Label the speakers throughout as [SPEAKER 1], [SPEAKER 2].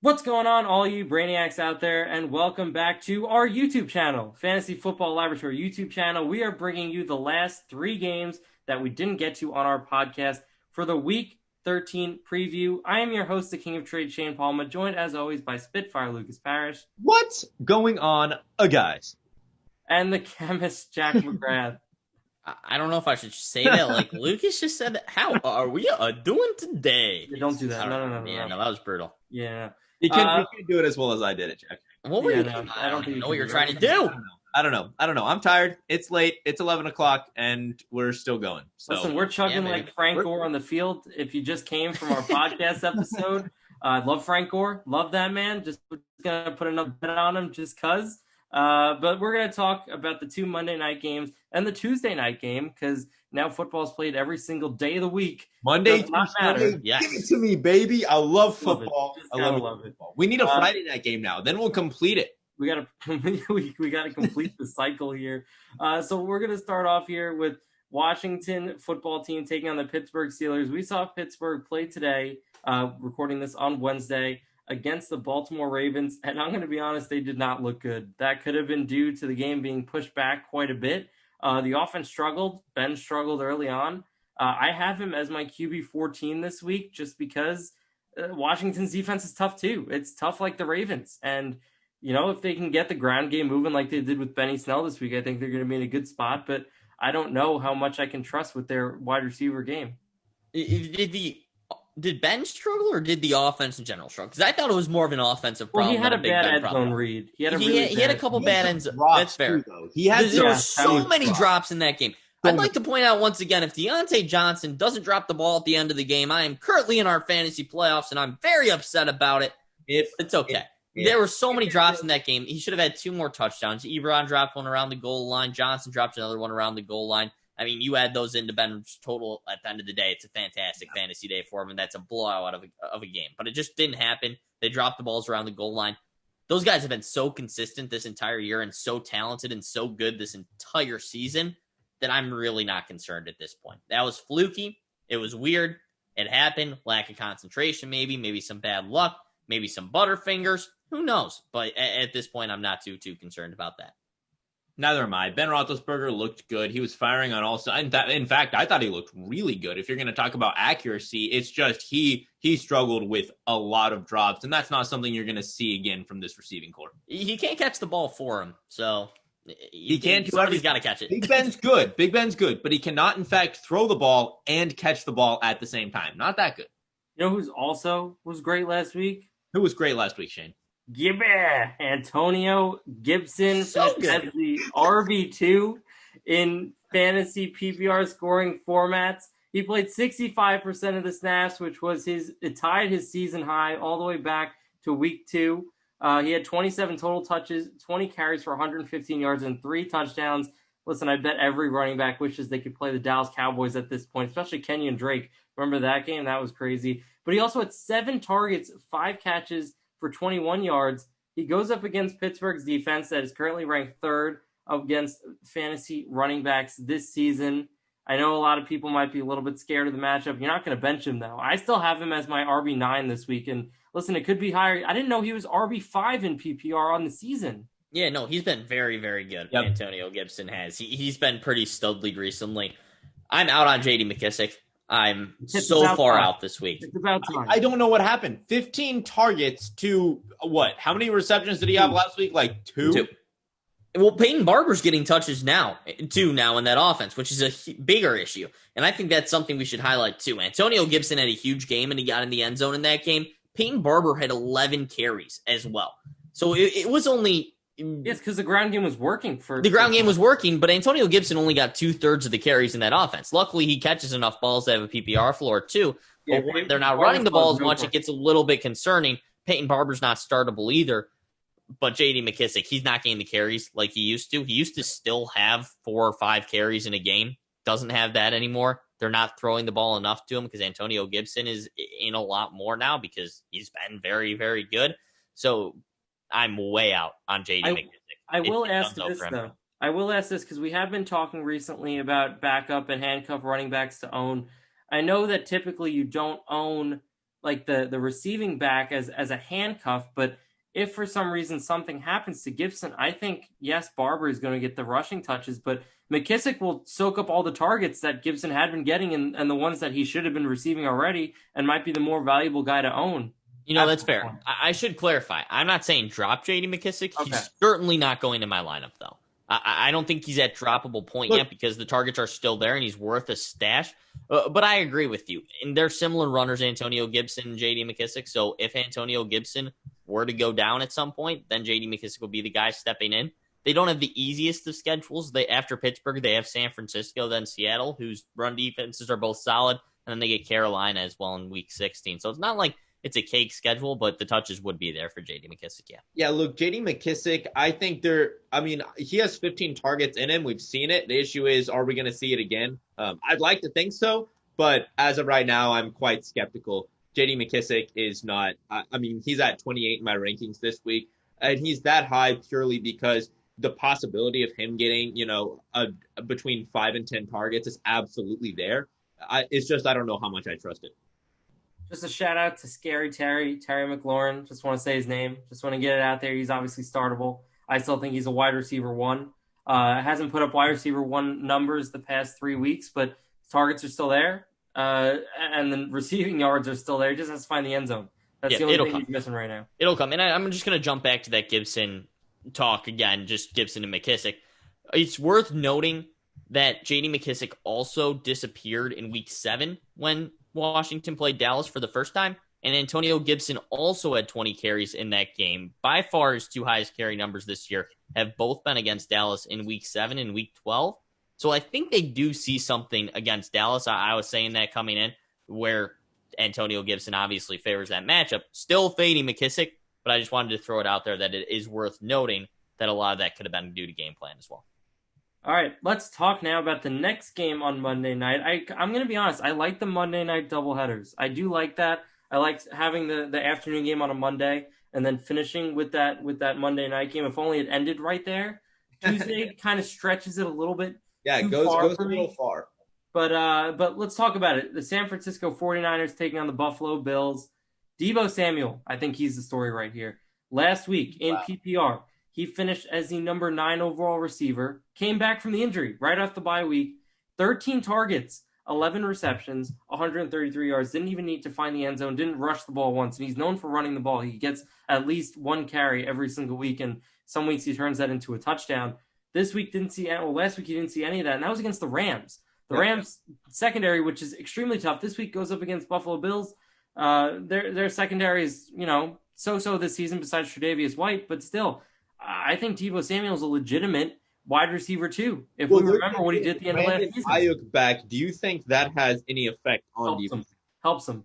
[SPEAKER 1] What's going on, all you brainiacs out there, and welcome back to our YouTube channel, Fantasy Football Laboratory YouTube channel. We are bringing you the last three games that we didn't get to on our podcast for the Week 13 preview. I am your host, the King of Trade, Shane Palma, joined as always by Spitfire Lucas Parrish.
[SPEAKER 2] What's going on, guys?
[SPEAKER 1] And the chemist, Jack McGrath.
[SPEAKER 3] I don't know if I should say that. Like Lucas just said, how are we doing today?
[SPEAKER 1] Yeah, don't do that. No,
[SPEAKER 3] that was brutal.
[SPEAKER 1] Yeah.
[SPEAKER 2] You can do it as well as I did it, Jack.
[SPEAKER 3] What were you?
[SPEAKER 1] I don't
[SPEAKER 3] know what you're trying to do.
[SPEAKER 2] I don't know. I'm tired. It's late. It's 11 o'clock, and we're still going. So
[SPEAKER 1] listen, we're chugging like Frank Gore on the field. If you just came from our podcast episode, I love Frank Gore. Love that man. Just gonna put another bet on him just cause. But we're gonna talk about the two Monday night games and the Tuesday night game because now football's played every single day of the week.
[SPEAKER 2] Monday, Tuesday,
[SPEAKER 3] yes.
[SPEAKER 2] Give it to me, baby. I love football.
[SPEAKER 1] I love it.
[SPEAKER 2] We need a Friday night game now. Then we'll complete it.
[SPEAKER 1] We gotta complete the cycle here. So we're gonna start off here with Washington football team taking on the Pittsburgh Steelers. We saw Pittsburgh play today, recording this on Wednesday, against the Baltimore Ravens, and I'm going to be honest, they did not look good. That could have been due to the game being pushed back quite a bit. The offense struggled. Ben struggled early on. I have him as my QB 14 this week just because Washington's defense is tough too. It's tough like the Ravens. And, you know, if they can get the ground game moving like they did with Benny Snell this week, I think they're going to be in a good spot. But I don't know how much I can trust with their wide receiver game.
[SPEAKER 3] Did Ben struggle or did the offense in general struggle? Because I thought it was more of an offensive problem.
[SPEAKER 1] Well, he had a bad end
[SPEAKER 3] problem.
[SPEAKER 1] zone read. He had
[SPEAKER 3] a couple bad ends. That's fair. There were so many drops in that game. I'd like to point out once again, if Deontay Johnson doesn't drop the ball at the end of the game, I am currently in our fantasy playoffs, and I'm very upset about it. It's okay. There were so many drops in that game. He should have had two more touchdowns. Ebron dropped one around the goal line. Johnson dropped another one around the goal line. I mean, you add those into Ben's total at the end of the day. It's a fantastic fantasy day for him, and that's a blowout of a game. But it just didn't happen. They dropped the balls around the goal line. Those guys have been so consistent this entire year and so talented and so good this entire season that I'm really not concerned at this point. That was fluky. It was weird. It happened. Lack of concentration, maybe some bad luck, maybe some butterfingers. Who knows? But at this point, I'm not too concerned about that.
[SPEAKER 2] Neither am I. Ben Roethlisberger looked good. He was firing on all sides. In fact, I thought he looked really good. If you're going to talk about accuracy, it's just he struggled with a lot of drops, and that's not something you're going to see again from this receiving corps.
[SPEAKER 3] He can't catch the ball for him, so
[SPEAKER 2] he can't.
[SPEAKER 3] Somebody's got to catch it.
[SPEAKER 2] Big Ben's good. Big Ben's good, but he cannot, in fact, throw the ball and catch the ball at the same time. Not that good.
[SPEAKER 1] You know who's also was great last week?
[SPEAKER 2] Who was great last week, Shane?
[SPEAKER 1] Antonio Gibson as the RB2 in fantasy PPR scoring formats. He played 65% of the snaps, which was it tied his season high all the way back to week 2. He had 27 total touches, 20 carries for 115 yards and 3 touchdowns. Listen, I bet every running back wishes they could play the Dallas Cowboys at this point, especially Kenyon Drake. Remember that game? That was crazy. But he also had 7 targets, 5 catches for 21 yards. He goes up against Pittsburgh's defense that is currently ranked 3rd against fantasy running backs this season. I know a lot of people might be a little bit scared of the matchup. You're not going to bench him, though. I still have him as my RB9 this week. And listen, it could be higher. I didn't know he was RB5 in PPR on the season.
[SPEAKER 3] Yeah, no, he's been very, very good. Yep. Antonio Gibson has. He's been pretty studly recently. I'm out on J.D. McKissic. I'm so far out this week.
[SPEAKER 1] It's about time.
[SPEAKER 2] I don't know what happened. 15 targets to what? How many receptions did he have last week? Like 2?
[SPEAKER 3] Well, Peyton Barber's getting touches now in that offense, which is a bigger issue. And I think that's something we should highlight too. Antonio Gibson had a huge game and he got in the end zone in that game. Peyton Barber had 11 carries as well. So it was only...
[SPEAKER 1] Yes, because the ground game was working.
[SPEAKER 3] The ground game was working, but Antonio Gibson only got 2/3 of the carries in that offense. Luckily, he catches enough balls to have a PPR floor too. But when they're not running the ball as much, it gets a little bit concerning. Peyton Barber's not startable either. But J.D. McKissic, he's not getting the carries like he used to. He used to still have 4 or 5 carries in a game. Doesn't have that anymore. They're not throwing the ball enough to him because Antonio Gibson is in a lot more now because he's been very, very good. So I'm way out on J.D. McKissic.
[SPEAKER 1] I will ask this, though. I will ask this because we have been talking recently about backup and handcuff running backs to own. I know that typically you don't own like the receiving back as a handcuff, but if for some reason something happens to Gibson, I think, yes, Barber is going to get the rushing touches, but McKissic will soak up all the targets that Gibson had been getting and the ones that he should have been receiving already and might be the more valuable guy to own.
[SPEAKER 3] That's fair. I should clarify. I'm not saying drop J.D. McKissic. Okay. He's certainly not going to my lineup, though. I don't think he's at droppable point yet because the targets are still there and he's worth a stash. But I agree with you. And they're similar runners, Antonio Gibson and J.D. McKissic. So if Antonio Gibson were to go down at some point, then J.D. McKissic will be the guy stepping in. They don't have the easiest of schedules. After Pittsburgh, they have San Francisco, then Seattle, whose run defenses are both solid. And then they get Carolina as well in Week 16. So it's not like it's a cake schedule, but the touches would be there for J.D. McKissic, yeah.
[SPEAKER 2] Yeah, look, J.D. McKissic, I think he has 15 targets in him. We've seen it. The issue is, are we going to see it again? I'd like to think so, but as of right now, I'm quite skeptical. J.D. McKissic is not he's at 28 in my rankings this week, and he's that high purely because the possibility of him getting, between 5 and 10 targets is absolutely there. It's just I don't know how much I trust it.
[SPEAKER 1] Just a shout out to Scary Terry McLaurin. Just want to say his name. Just want to get it out there. He's obviously startable. I still think he's a wide receiver 1. Hasn't put up wide receiver 1 numbers the past 3 weeks, but targets are still there. And the receiving yards are still there. He just has to find the end zone. That's the only thing he's missing right now.
[SPEAKER 3] It'll come. And I'm just going to jump back to that Gibson talk again, just Gibson and McKissic. It's worth noting that J.D. McKissic also disappeared in Week 7 when Washington played Dallas for the first time, and Antonio Gibson also had 20 carries in that game. By far his 2 highest carry numbers this year have both been against Dallas in Week 7 and Week 12. So I think they do see something against Dallas. I was saying that coming in, where Antonio Gibson obviously favors that matchup. Still fading McKissic, but I just wanted to throw it out there that it is worth noting that a lot of that could have been due to game plan as well.
[SPEAKER 1] All right, let's talk now about the next game on Monday night. I'm going to be honest. I like the Monday night doubleheaders. I do like that. I like having the afternoon game on a Monday and then finishing with that Monday night game. If only it ended right there. Tuesday kind of stretches it a little bit.
[SPEAKER 2] Yeah, it goes a little far.
[SPEAKER 1] But let's talk about it. The San Francisco 49ers taking on the Buffalo Bills. Deebo Samuel, I think he's the story right here. Last week in PPR, he finished as the number 9 overall receiver, came back from the injury right off the bye week, 13 targets, 11 receptions, 133 yards, didn't even need to find the end zone, didn't rush the ball once, and he's known for running the ball. He gets at least 1 carry every single week, and some weeks he turns that into a touchdown. Last week he didn't see any of that, and that was against the Rams. The Rams secondary, which is extremely tough, this week goes up against Buffalo Bills. Their secondary is, so-so this season besides Tre'Davious White, but still, I think Deebo Samuel is a legitimate wide receiver too. If we remember what he did at the end of last season.
[SPEAKER 2] Ayuk back, do you think that has any effect on Deebo?
[SPEAKER 1] Helps him.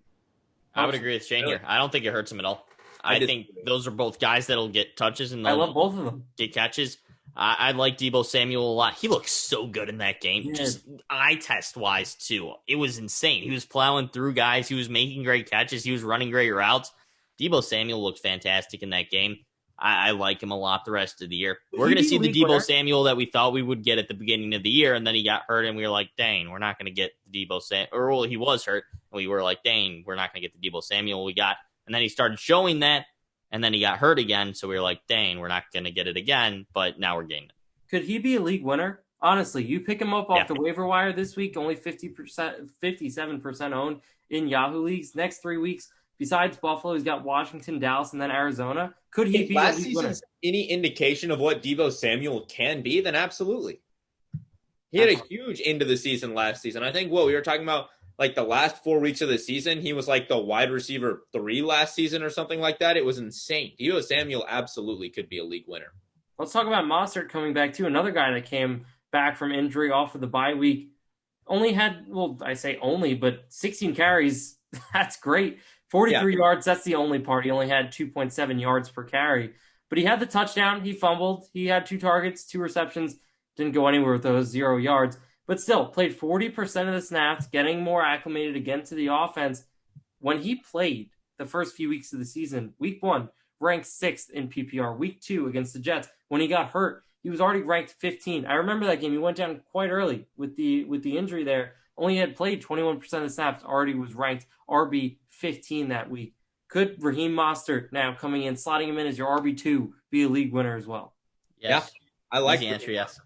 [SPEAKER 3] I would agree with Shane here. I don't think it hurts him at all. I think those are both guys that'll get touches and
[SPEAKER 1] I love both of them.
[SPEAKER 3] Get catches. I like Deebo Samuel a lot. He looks so good in that game, just eye test wise too. It was insane. He was plowing through guys. He was making great catches. He was running great routes. Deebo Samuel looked fantastic in that game. I like him a lot the rest of the year. We're going to see the Deebo Samuel that we thought we would get at the beginning of the year, and then he got hurt, and we were like, dang, we're not going to get the Deebo Samuel. Or well, he was hurt, and we were like, dang, we're not going to get the Deebo Samuel we got. And then he started showing that, and then he got hurt again, so we were like, dang, we're not going to get it again, but now we're getting it.
[SPEAKER 1] Could he be a league winner? Honestly, you pick him up off the waiver wire this week, only 57% owned in Yahoo leagues. Next 3 weeks, besides Buffalo, he's got Washington, Dallas, and then Arizona. Could he be
[SPEAKER 2] last
[SPEAKER 1] a league winner?
[SPEAKER 2] Any indication of what Deebo Samuel can be, then absolutely. He had a huge end of the season last season. I think we were talking about like the last 4 weeks of the season. He was like the wide receiver 3 last season or something like that. It was insane. Deebo Samuel absolutely could be a league winner.
[SPEAKER 1] Let's talk about Mostert coming back too. Another guy that came back from injury off of the bye week. Only had, I say only, but 16 carries. That's great. 43 yards, that's the only part. He only had 2.7 yards per carry. But he had the touchdown. He fumbled. He had 2 targets, 2 receptions. Didn't go anywhere with those, 0 yards. But still, played 40% of the snaps, getting more acclimated again to the offense. When he played the first few weeks of the season, week 1, ranked 6th in PPR. Week 2 against the Jets, when he got hurt, he was already ranked 15. I remember that game. He went down quite early with the injury there. only had played 21% of the snaps, already was ranked RB 15 that week. Could Raheem Mostert, now coming in, slotting him in as your RB2, be a league winner as well?
[SPEAKER 3] Yes.
[SPEAKER 2] Yeah, I like
[SPEAKER 3] the answer. Yes.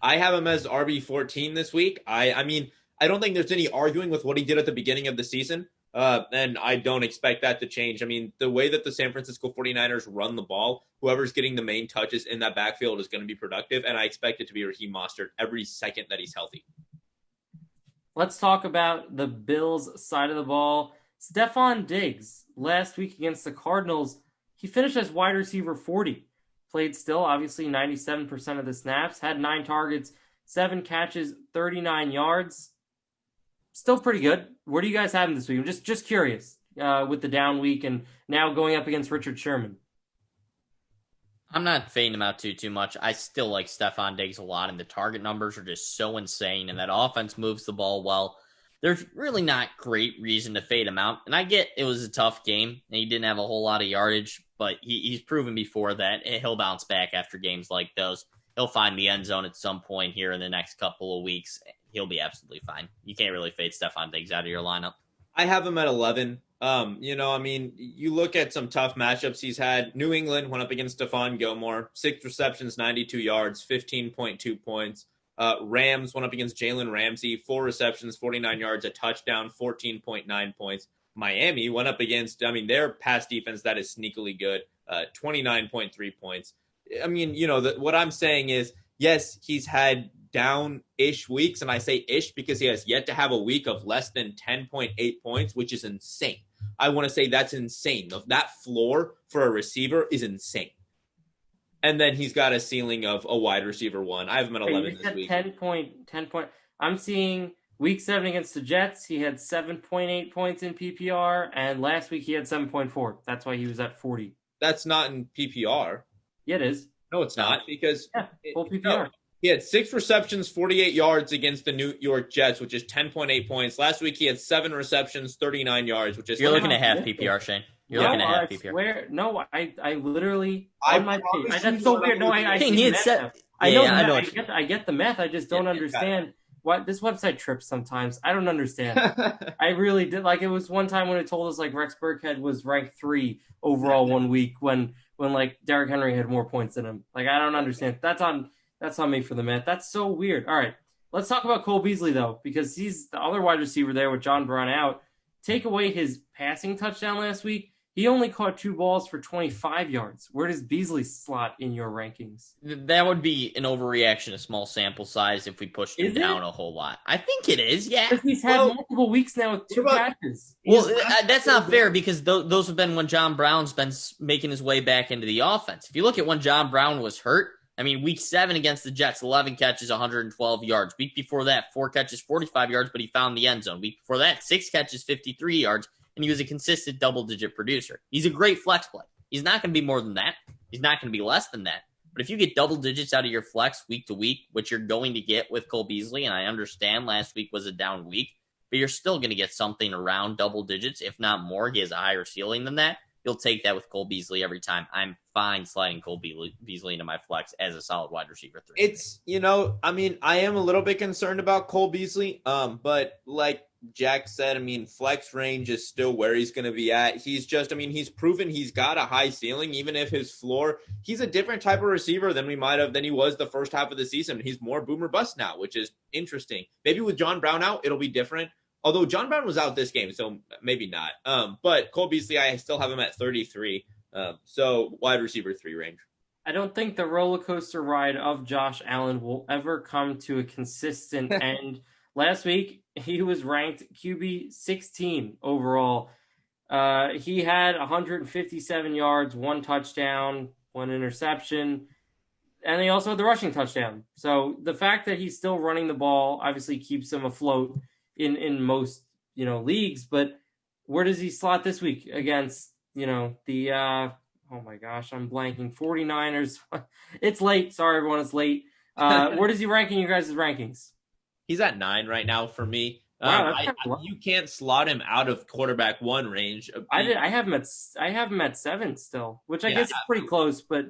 [SPEAKER 2] I have him as RB 14 this week. I mean, I don't think there's any arguing with what he did at the beginning of the season. And I don't expect that to change. I mean, the way that the San Francisco 49ers run the ball, whoever's getting the main touches in that backfield is going to be productive, and I expect it to be Raheem Mostert every second that he's healthy.
[SPEAKER 1] Let's talk about the Bills side of the ball. Stephon Diggs, last week against the Cardinals, he finished as wide receiver 40. Played still, obviously, 97% of the snaps, had 9 targets, 7 catches, 39 yards. Still pretty good. Where do you guys have him this week? I'm just curious with the down week and now going up against Richard Sherman.
[SPEAKER 3] I'm not fading him out too much. I still like Stephon Diggs a lot, and the target numbers are just so insane, and that offense moves the ball well. There's really not great reason to fade him out. And I get it was a tough game, and he didn't have a whole lot of yardage, but he's proven before that he'll bounce back after games like those. He'll find the end zone at some point here in the next couple of weeks. He'll be absolutely fine. You can't really fade Stephon Diggs out of your lineup.
[SPEAKER 2] I have him at 11. You look at some tough matchups he's had. New England went up against Stephon Gilmore, 6 receptions, 92 yards, 15.2 points. Rams went up against Jalen Ramsey, 4 receptions, 49 yards, a touchdown, 14.9 points. Miami went up against, their pass defense that is sneakily good, 29.3 points. What I'm saying is, yes, he's had down-ish weeks, and I say ish because he has yet to have a week of less than 10.8 points, which is insane. I want to say that's insane. That floor for a receiver is insane. And then he's got a ceiling of a wide receiver 1. I have him at 11 this week.
[SPEAKER 1] 10 point. I'm seeing week 7 against the Jets. He had 7.8 points in PPR, and last week he had 7.4. That's why he was at 40.
[SPEAKER 2] That's not in PPR.
[SPEAKER 1] Yeah, it is.
[SPEAKER 2] No, it's not because
[SPEAKER 1] full PPR.
[SPEAKER 2] No. He had 6 receptions, 48 yards against the New York Jets, which is 10.8 points. Last week, he had 7 receptions, 39 yards, which is...
[SPEAKER 3] You're looking at half PPR, Shane. You're looking at half PPR.
[SPEAKER 1] I literally... on my page. That's so weird. No, I
[SPEAKER 3] King,
[SPEAKER 1] see
[SPEAKER 3] he
[SPEAKER 1] the
[SPEAKER 3] had
[SPEAKER 1] math.
[SPEAKER 3] set...
[SPEAKER 1] I know. I get the math. I just don't understand why this website trips sometimes. I don't understand. I really did. Like, it was one time when it told us, like, Rex Burkhead was ranked 3 overall one week when like, Derrick Henry had more points than him. Like, I don't understand. That's on me for the math. That's so weird. All right, let's talk about Cole Beasley, though, because he's the other wide receiver there with John Brown out. Take away his passing touchdown last week, he only caught 2 balls for 25 yards. Where does Beasley slot in your rankings?
[SPEAKER 3] That would be an overreaction, a small sample size, if we pushed him down a whole lot. I think it is, yeah.
[SPEAKER 1] Because he's had multiple weeks now with 2 catches.
[SPEAKER 3] Well, that's not fair because those have been when John Brown's been making his way back into the offense. If you look at when John Brown was hurt, week 7 against the Jets, 11 catches, 112 yards. Week before that, 4 catches, 45 yards, but he found the end zone. Week before that, 6 catches, 53 yards, and he was a consistent double-digit producer. He's a great flex play. He's not going to be more than that. He's not going to be less than that. But if you get double digits out of your flex week to week, which you're going to get with Cole Beasley, and I understand last week was a down week, but you're still going to get something around double digits, if not more. He has a higher ceiling than that. You'll take that with Cole Beasley every time. I'm fine sliding Cole Beasley into my flex as a solid wide receiver 3.
[SPEAKER 2] It's, I am a little bit concerned about Cole Beasley, but like Jack said, flex range is still where he's going to be at. He's just, he's proven he's got a high ceiling, even if his floor, he's a different type of receiver than he was the first half of the season. He's more boomer bust now, which is interesting. Maybe with John Brown out, it'll be different. Although John Brown was out this game, so maybe not. But Cole Beasley, I still have him at 33. So wide receiver 3 range.
[SPEAKER 1] I don't think the roller coaster ride of Josh Allen will ever come to a consistent end. Last week, he was ranked QB 16 overall. He had 157 yards, 1 touchdown, 1 interception, and he also had the rushing touchdown. So the fact that he's still running the ball obviously keeps him afloat in most, leagues, but where does he slot this week against, the, oh my gosh, I'm blanking, 49ers. It's late. Sorry, everyone, it's late. Where does he rank in your guys' rankings?
[SPEAKER 2] He's at 9 right now for me.
[SPEAKER 1] Wow,
[SPEAKER 2] you can't slot him out of quarterback 1 range.
[SPEAKER 1] I have him at 7 still, which I guess is pretty close, but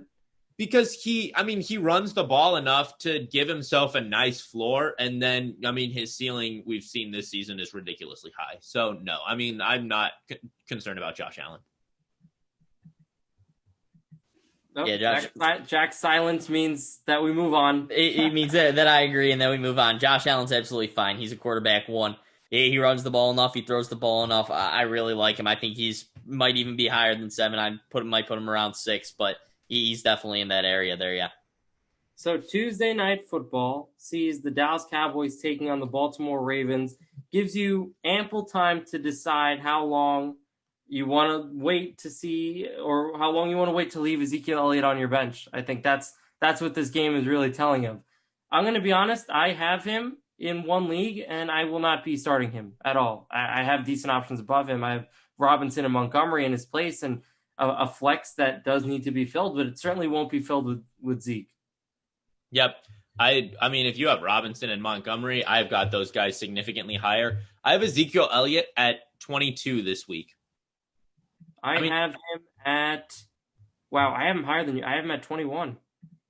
[SPEAKER 2] Because he runs the ball enough to give himself a nice floor. And then, his ceiling we've seen this season is ridiculously high. So, no, I'm not concerned about Josh Allen.
[SPEAKER 1] Nope. Yeah, Jack's silence means that we move on.
[SPEAKER 3] It means that I agree and that we move on. Josh Allen's absolutely fine. He's a quarterback one. He runs the ball enough. He throws the ball enough. I really like him. I think might even be higher than 7. I might put him around 6, but he's definitely in that area there, yeah.
[SPEAKER 1] So Tuesday Night Football sees the Dallas Cowboys taking on the Baltimore Ravens. Gives you ample time to decide how long you want to wait to see, or how long you want to wait to leave Ezekiel Elliott on your bench. I think that's what this game is really telling of. I'm going to be honest. I have him in one league, and I will not be starting him at all. I have decent options above him. I have Robinson and Montgomery in his place, and a flex that does need to be filled, but it certainly won't be filled with Zeke.
[SPEAKER 2] Yep. If you have Robinson and Montgomery, I've got those guys significantly higher. I have Ezekiel Elliott at 22 this week.
[SPEAKER 1] I have him at, I have him higher than you. I have him at 21.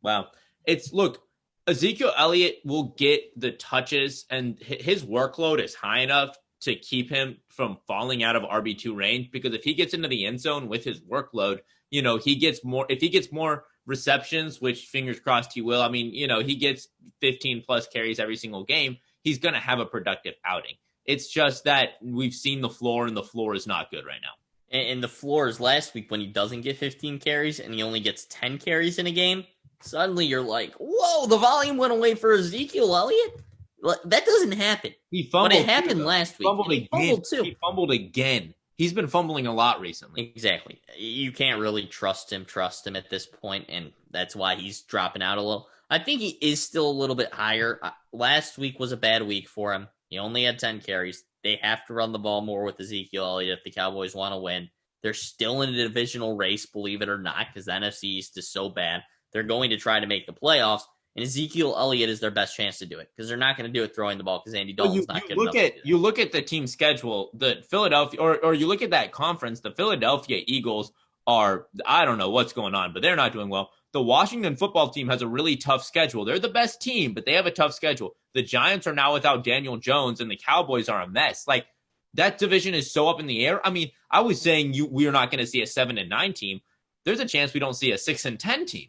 [SPEAKER 2] Wow. Ezekiel Elliott will get the touches, and his workload is high enough to keep him from falling out of RB2 range, because if he gets into the end zone with his workload, if he gets more receptions, which fingers crossed he will, he gets 15 plus carries every single game, he's going to have a productive outing. It's just that we've seen the floor, and the floor is not good right now.
[SPEAKER 3] And the floor is last week when he doesn't get 15 carries and he only gets 10 carries in a game. Suddenly you're like, whoa, the volume went away for Ezekiel Elliott? That doesn't happen.
[SPEAKER 2] He fumbled.
[SPEAKER 3] But it happened last week.
[SPEAKER 2] He fumbled again. He's been fumbling a lot recently.
[SPEAKER 3] Exactly. You can't really trust him at this point, and that's why he's dropping out a little. I think he is still a little bit higher. Last week was a bad week for him. He only had 10 carries. They have to run the ball more with Ezekiel Elliott if the Cowboys want to win. They're still in a divisional race, believe it or not, because the NFC East is so bad. They're going to try to make the playoffs, and Ezekiel Elliott is their best chance to do it, because they're not going to do it throwing the ball, because Andy Dalton's not good enough.
[SPEAKER 2] You look at the team schedule, the Philadelphia, or you look at that conference, the Philadelphia Eagles are, I don't know what's going on, but they're not doing well. The Washington football team has a really tough schedule. They're the best team, but they have a tough schedule. The Giants are now without Daniel Jones, and the Cowboys are a mess. That division is so up in the air. I was saying we are not going to see a 7-9 team. There's a chance we don't see a 6-10 team.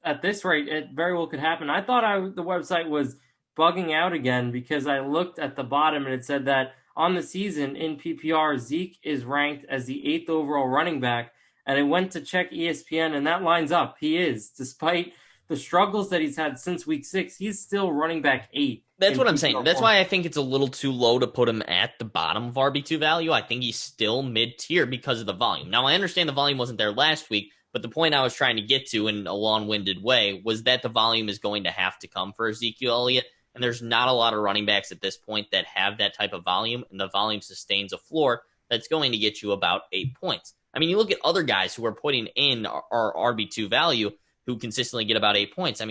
[SPEAKER 1] At this rate, it very well could happen. I thought the website was bugging out again, because I looked at the bottom and it said that on the season in PPR, Zeke is ranked as the 8th overall running back. And I went to check ESPN, and that lines up. He is, despite the struggles that he's had since week 6, he's still running back 8.
[SPEAKER 3] That's what I'm saying. That's why I think it's a little too low to put him at the bottom of RB2 value. I think he's still mid-tier because of the volume. Now, I understand the volume wasn't there last week, but the point I was trying to get to in a long-winded way was that the volume is going to have to come for Ezekiel Elliott, and there's not a lot of running backs at this point that have that type of volume, and the volume sustains a floor that's going to get you about 8 points. You look at other guys who are putting in our RB2 value who consistently get about 8 points.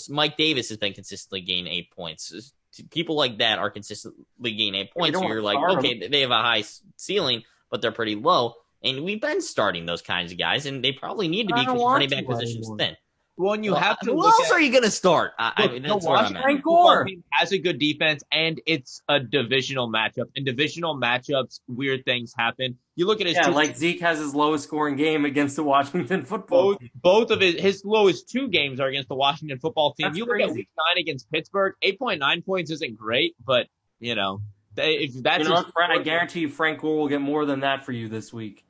[SPEAKER 3] Mike Davis has been consistently gaining 8 points. People like that are consistently gaining 8 points. So you're like, okay, they have a high ceiling, but they're pretty low. And we've been starting those kinds of guys, and they probably need to be because running back position's thin.
[SPEAKER 2] Well, and you have to.
[SPEAKER 3] Who else are you going to start?
[SPEAKER 2] The Washington football team has a good defense, and it's a divisional matchup. In divisional matchups, weird things happen. You look at his
[SPEAKER 1] Zeke has his lowest scoring game against the Washington football team.
[SPEAKER 2] Both of his lowest 2 games are against the Washington football team.
[SPEAKER 1] That's
[SPEAKER 2] you
[SPEAKER 1] crazy.
[SPEAKER 2] Look at week 9 against Pittsburgh, 8.9 points isn't great, but if that's
[SPEAKER 1] I guarantee you Frank Gore will get more than that for you this week.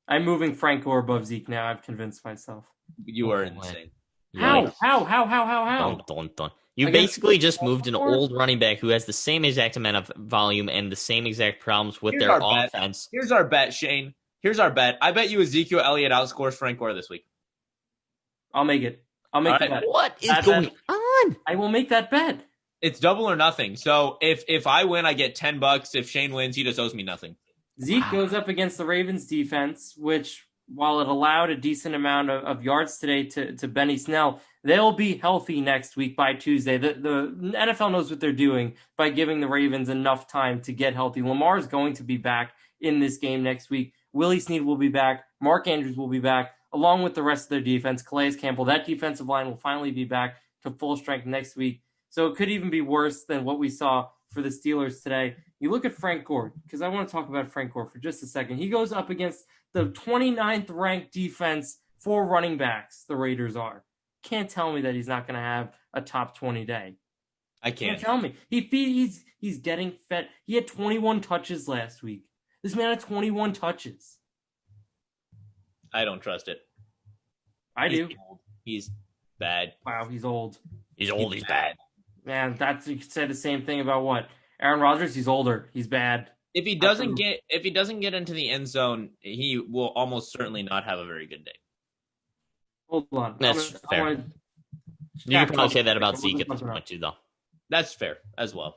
[SPEAKER 1] I'm moving Frank Gore above Zeke now. I've convinced myself.
[SPEAKER 2] You are insane.
[SPEAKER 1] How?
[SPEAKER 3] Don't. You basically just moved an old running back who has the same exact amount of volume and the same exact problems with their offense.
[SPEAKER 2] Here's our bet, Shane. Here's our bet. I bet you Ezekiel Elliott outscores Frank Gore this week.
[SPEAKER 1] I'll make it. I'll make the bet.
[SPEAKER 3] What is going on?
[SPEAKER 1] I will make that bet.
[SPEAKER 2] It's double or nothing. So if I win, I get $10. If Shane wins, he just owes me nothing.
[SPEAKER 1] Zeke goes up against the Ravens defense, which, while it allowed a decent amount of yards today to Benny Snell, they'll be healthy next week by Tuesday. The NFL knows what they're doing by giving the Ravens enough time to get healthy. Lamar's going to be back in this game next week. Willie Snead will be back. Mark Andrews will be back. along with the rest of their defense. Calais Campbell, that defensive line will finally be back to full strength next week. So it could even be worse than what we saw for the Steelers today. You look at Frank Gore, because I want to talk about Frank Gore for just a second. He goes up against the 29th ranked defense for running backs, the Raiders are. Can't tell me that he's not going to have a top 20 day.
[SPEAKER 2] I can't.
[SPEAKER 1] Tell me. He's getting fed. He had 21 touches last week. This man had 21 touches.
[SPEAKER 2] I don't trust it.
[SPEAKER 1] I do.
[SPEAKER 2] He's bad.
[SPEAKER 1] Wow, he's old.
[SPEAKER 3] He's old. He's bad.
[SPEAKER 1] Man, you could say the same thing about what? Aaron Rodgers, he's older. He's bad.
[SPEAKER 2] If he doesn't get into the end zone, he will almost certainly not have a very good day.
[SPEAKER 1] Hold on.
[SPEAKER 3] That's fair. You can probably say that about Zeke at this point too, though.
[SPEAKER 2] That's fair as well.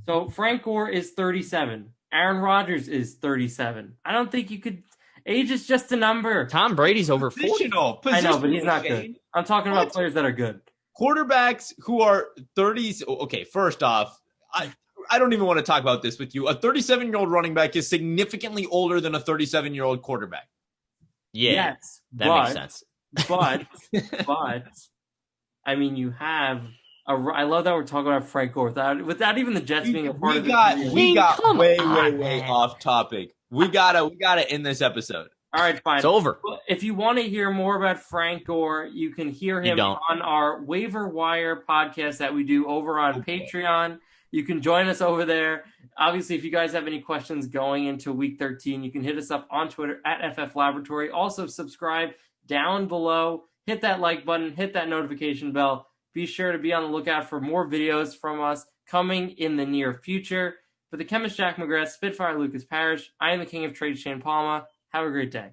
[SPEAKER 1] So Frank Gore is 37. Aaron Rodgers is 37. I don't think you could. Age is just a number.
[SPEAKER 3] Tom Brady's over 40.
[SPEAKER 1] I know, but he's not good. I'm talking about players that are good.
[SPEAKER 2] Quarterbacks who are 30s. Okay, first off, I don't even want to talk about this with you. A 37-year-old running back is significantly older than a 37-year-old quarterback.
[SPEAKER 3] Yeah,
[SPEAKER 1] yes,
[SPEAKER 3] that makes sense.
[SPEAKER 1] But, I mean, you have. I love that we're talking about Frank Gore without even the Jets being a part of it.
[SPEAKER 2] We got way off topic. We gotta end this episode.
[SPEAKER 1] All right, fine.
[SPEAKER 3] It's over.
[SPEAKER 1] If you want to hear more about Frank Gore, you can hear him on our Waiver Wire podcast that we do over on Patreon. You can join us over there. Obviously, if you guys have any questions going into Week 13, you can hit us up on Twitter at FF Laboratory. Also, subscribe down below. Hit that like button. Hit that notification bell. Be sure to be on the lookout for more videos from us coming in the near future. For the chemist Jack McGrath, Spitfire Lucas Parrish, I am the king of trade, Shane Palma. Have a great day.